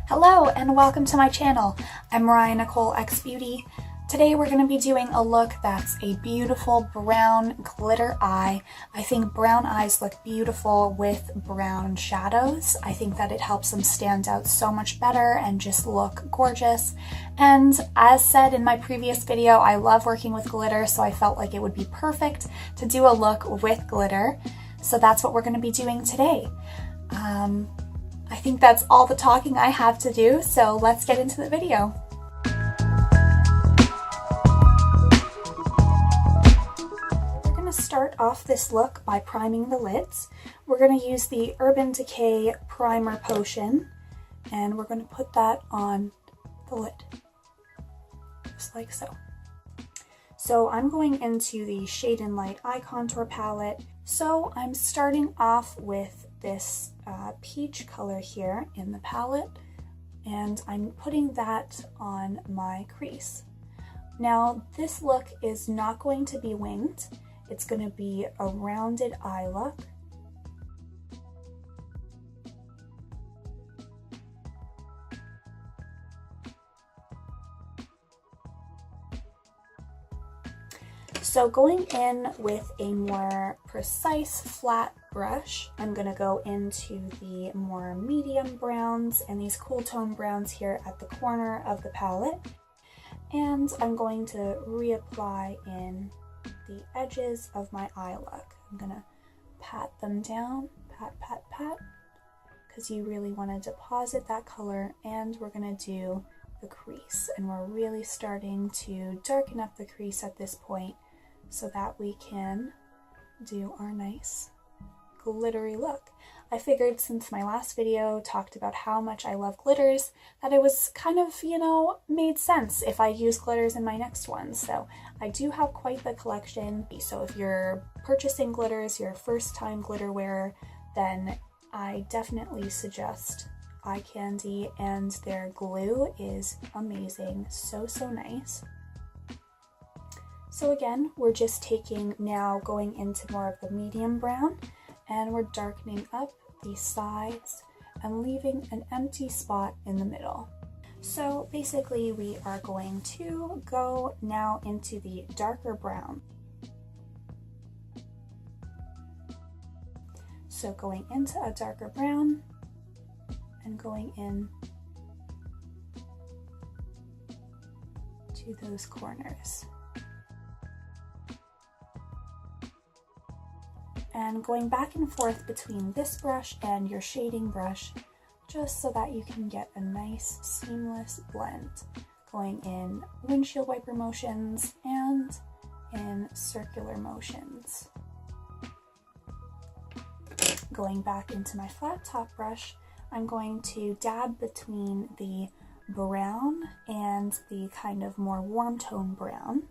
Hello and welcome to my channel. I'm mariahnicolexbeauty. Today we're going to be doing a look that's a beautiful brown glitter eye. I think brown eyes look beautiful with brown shadows. I think that it helps them stand out so much better and just look gorgeous. And as said in my previous video, I love working with glitter, so I felt like it would be perfect to do a look with glitter. So that's what we're going to be doing today. I think that's all the talking I have to do, so let's get into the video. We're going to start off this look by priming the lids. We're going to use the Urban Decay Primer Potion, and we're going to put that on the lid, just like so. So I'm going into the Shade and Light Eye Contour palette. So I'm starting off with this peach color here in the palette, and I'm putting that on my crease. Now this look is not going to be winged, it's going to be a rounded eye look. So going in with a more precise flat brush, I'm going to go into the more medium browns and these cool tone browns here at the corner of the palette. And I'm going to reapply in the edges of my eye look. I'm going to pat them down, pat, pat, pat, because you really want to deposit that color, and we're going to do the crease. And we're really starting to darken up the crease at this point, so that we can do our nice glittery look. I figured since my last video talked about how much I love glitters, that it was kind of, made sense if I use glitters in my next one. So I do have quite the collection. So if you're purchasing glitters, you're a first time glitter wearer, then I definitely suggest Eye Kandy, and their glue is amazing. So nice. So again, we're just taking now going into more of the medium brown, and we're darkening up the sides and leaving an empty spot in the middle. So basically we are going to go now into the darker brown. So going into a darker brown and going in to those corners. And going back and forth between this brush and your shading brush, just so that you can get a nice seamless blend, going in windshield wiper motions and in circular motions. Going back into my flat top brush, I'm going to dab between the brown and the kind of more warm tone brown.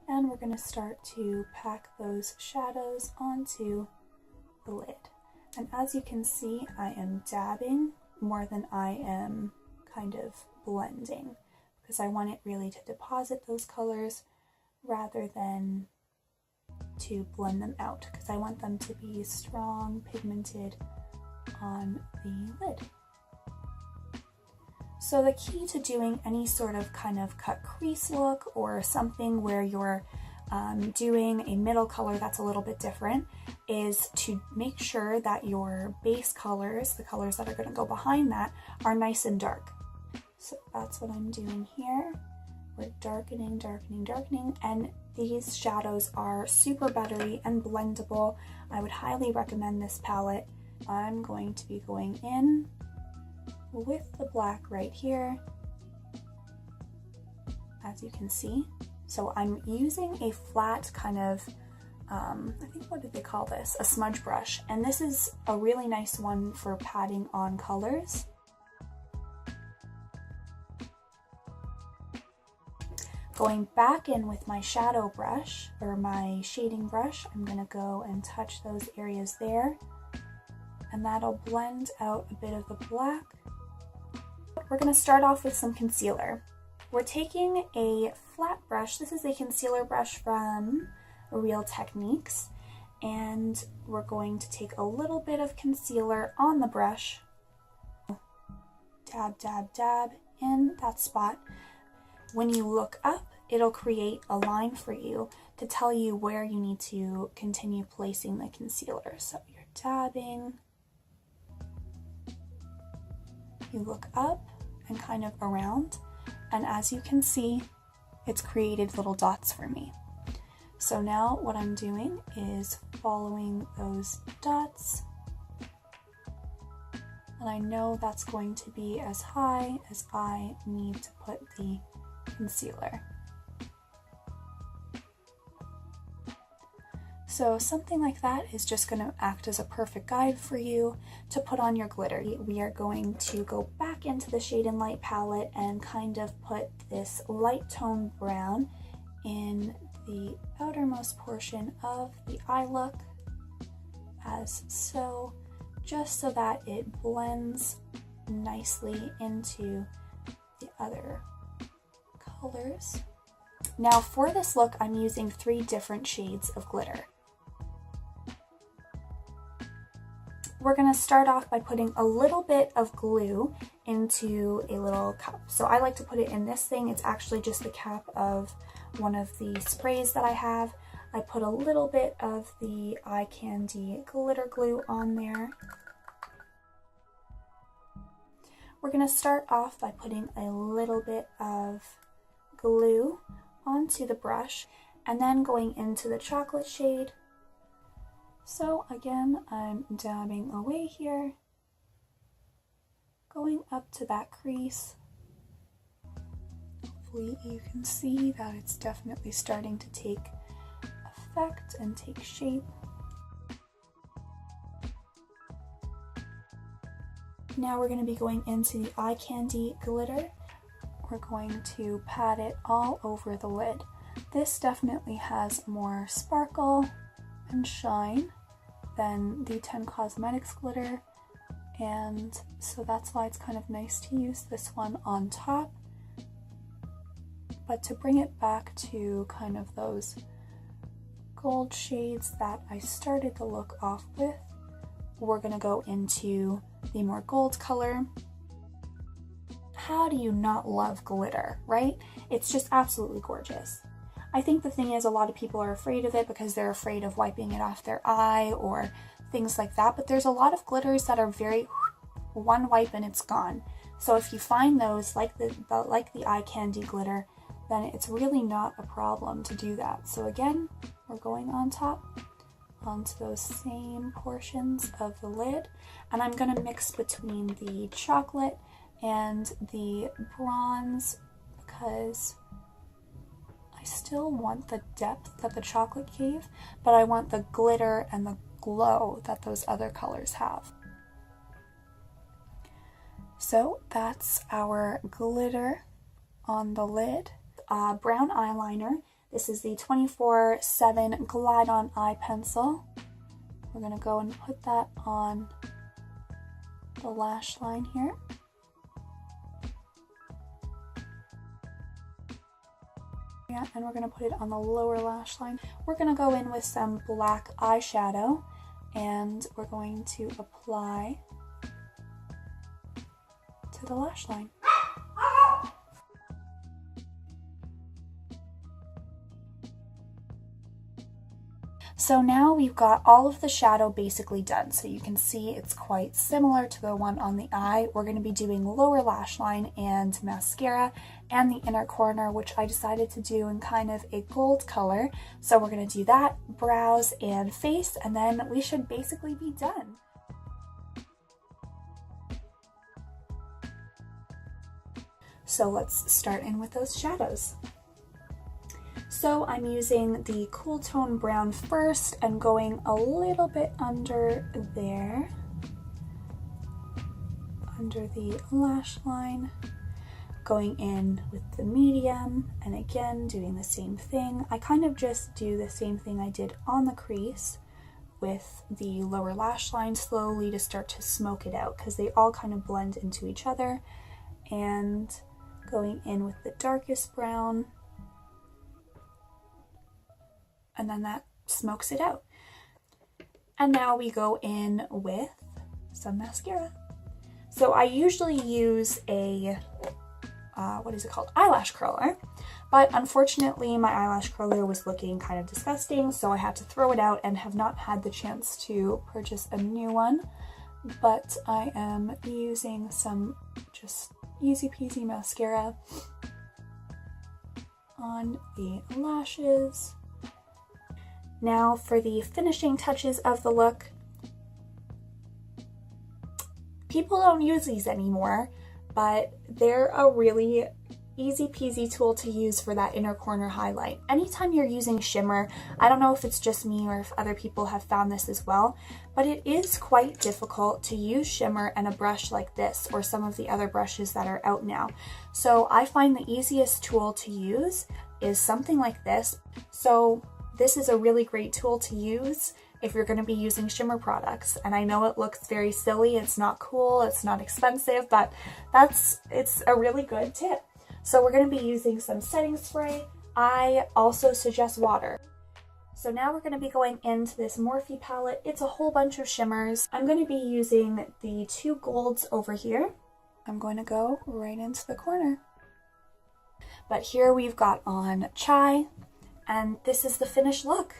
And we're going to start to pack those shadows onto the lid. And as you can see, I am dabbing more than I am kind of blending, because I want it really to deposit those colors rather than to blend them out, because I want them to be strong, pigmented on the lid. So the key to doing any sort of kind of cut crease look or something where you're doing a middle color that's a little bit different is to make sure that your base colors, the colors that are going to go behind that, are nice and dark. So that's what I'm doing here. We're darkening, darkening, darkening, and these shadows are super buttery and blendable. I would highly recommend this palette. I'm going to be going in with the black right here, as you can see. So I'm using a flat kind of, I think, what did they call this? A smudge brush. And this is a really nice one for patting on colors. Going back in with my shadow brush, or my shading brush, I'm gonna go and touch those areas there, and that'll blend out a bit of the black. We're going to start off with some concealer. We're taking a flat brush. This is a concealer brush from Real Techniques, and we're going to take a little bit of concealer on the brush dab, dab, dab in that spot. When you look up, it'll create a line for you to tell you where you need to continue placing the concealer. So you're dabbing, you look up and kind of around, and as you can see, it's created little dots for me. So now what I'm doing is following those dots, and I know that's going to be as high as I need to put the concealer. So something like that is just going to act as a perfect guide for you to put on your glitter. We are going to go back into the Shade and Light palette and kind of put this light tone brown in the outermost portion of the eye look, as so, just so that it blends nicely into the other colors. Now for this look, I'm using 3 different shades of glitter. We're going to start off by putting a little bit of glue into a little cup. So I like to put it in this thing. It's actually just the cap of one of the sprays that I have. I put a little bit of the Eye Kandy glitter glue on there. We're going to start off by putting a little bit of glue onto the brush and then going into the chocolate shade. So again, I'm dabbing away here, going up to that crease. Hopefully you can see that it's definitely starting to take effect and take shape. Now we're going to be going into the Eye Kandy glitter. We're going to pat it all over the lid. This definitely has more sparkle and shine than the 10 Cosmetics glitter, and so that's why it's kind of nice to use this one on top. But to bring it back to kind of those gold shades that I started the look off with, we're going to go into the more gold color. How do you not love glitter, right? It's just absolutely gorgeous. I think the thing is, a lot of people are afraid of it because they're afraid of wiping it off their eye or things like that, but there's a lot of glitters that are very one wipe and it's gone. So if you find those like the Eye Kandy glitter, then it's really not a problem to do that. So again, we're going on top onto those same portions of the lid, and I'm going to mix between the chocolate and the bronze because I still want the depth that the chocolate gave, but I want the glitter and the glow that those other colors have. So that's our glitter on the lid. Brown eyeliner. This is the 24/7 Glide On Eye Pencil. We're going to go and put that on the lash line here. Yeah, and we're going to put it on the lower lash line. We're going to go in with some black eyeshadow and we're going to apply to the lash line. So now we've got all of the shadow basically done. So you can see it's quite similar to the one on the eye. We're going to be doing lower lash line and mascara and the inner corner, which I decided to do in kind of a gold color. So we're going to do that, brows and face, and then we should basically be done. So let's start in with those shadows. So I'm using the Cool Tone Brown first and going a little bit under there, under the lash line, going in with the medium, and again doing the same thing. I kind of just do the same thing I did on the crease with the lower lash line slowly to start to smoke it out because they all kind of blend into each other, and going in with the darkest brown, and then that smokes it out. And now we go in with some mascara. So I usually use a, what is it called? Eyelash curler. But unfortunately, my eyelash curler was looking kind of disgusting, so I had to throw it out and have not had the chance to purchase a new one. But I am using some just easy peasy mascara on the lashes. Now for the finishing touches of the look. People don't use these anymore, but they're a really easy peasy tool to use for that inner corner highlight. Anytime you're using shimmer, I don't know if it's just me or if other people have found this as well, but it is quite difficult to use shimmer and a brush like this or some of the other brushes that are out now. So I find the easiest tool to use is something like this. So this is a really great tool to use if you're going to be using shimmer products. And I know it looks very silly, it's not cool, it's not expensive, but it's a really good tip. So we're going to be using some setting spray. I also suggest water. So now we're going to be going into this Morphe palette. It's a whole bunch of shimmers. I'm going to be using the two golds over here. I'm going to go right into the corner. But here we've got on Chai, and this is the finished look.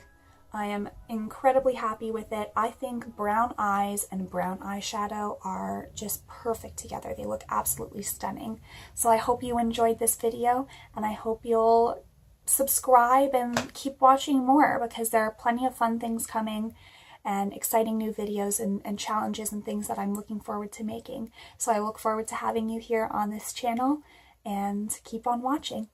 I am incredibly happy with it. I think brown eyes and brown eyeshadow are just perfect together. They look absolutely stunning. So I hope you enjoyed this video, and I hope you'll subscribe and keep watching more, because there are plenty of fun things coming and exciting new videos and challenges and things that I'm looking forward to making. So I look forward to having you here on this channel, and keep on watching.